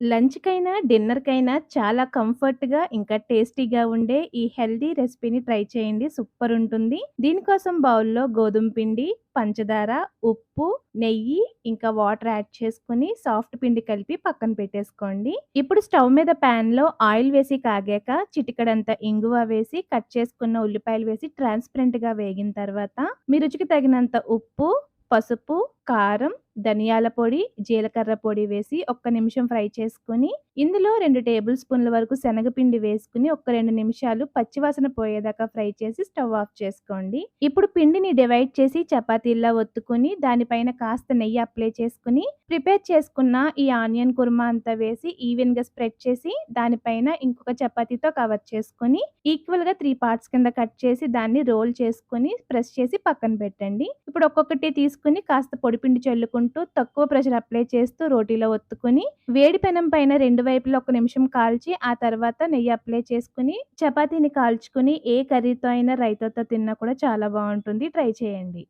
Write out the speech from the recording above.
లంచ్‌కైనా, డిన్నర్‌కైనా చాలా కంఫర్ట్‌గా ఇంకా టేస్టీగా ఉండే ఈ హెల్తీ రెసిపీని ట్రై చేయండి. సూపరుంటుంది. దీనికోసం బౌల్‌లో గోధుమ పిండి, పంచదార, ఉప్పు, నెయ్యి, ఇంకా వాటర్ యాడ్ చేసుకొని సాఫ్ట్ పిండి కలిపి పక్కన పెట్టేసుకోండి. ఇప్పుడు స్టవ్ మీద ప్యాన్‌లో ఆయిల్ వేసి కాగాక చిటికెడంత ఇంగువ వేసి కట్ చేసుకున్న ఉల్లిపాయలు వేసి ట్రాన్స్‌పరెంట్‌గా వేగిన తర్వాత మీ రుచికి తగినంత ఉప్పు, పసుపు, కారం, ధనియాల పొడి, జీలకర్ర పొడి వేసి ఒక్క నిమిషం ఫ్రై చేసుకొని, ఇందులో 2 టేబుల్ స్పూన్ల వరకు శనగపిండి వేసుకొని ఒక 2 నిమిషాలు పచ్చివాసన పోయేదాకా ఫ్రై చేసి స్టవ్ ఆఫ్ చేసుకోండి. ఇప్పుడు పిండిని డివైడ్ చేసి చపాతీల్లా ఒత్తుకొని దానిపైన కాస్త నెయ్యి అప్లై చేసుకొని, ప్రిపేర్ చేసుకున్న ఈ ఆనియన్ కుర్మా అంతా వేసి ఈవెన్‌గా స్ప్రెడ్ చేసి దానిపైన ఇంకొక చపాతీతో కవర్ చేసుకొని, ఈక్వల్‌గా 3 పార్ట్స్ కింద కట్ చేసి దాన్ని రోల్ చేసుకొని ప్రెస్ చేసి పక్కన పెట్టండి. ఇప్పుడు ఒక్కొక్కటి తీసుకొని కాస్త పొడిపిండి చల్లుకుంటూ తక్కువ ప్రెషర్ అప్లై చేస్తూ రోటీలో ఒత్తుకొని వేడి పెనం పైన 2 వైపులా ఒక నిమిషం కాల్చి ఆ తర్వాత నెయ్యి అప్లై చేసుకొని చపాతీని కాల్చుకొని ఏ కర్రీతో అయినా రైతాతో తిన్నా కూడా చాలా బావుంటుంది. ట్రై చేయండి.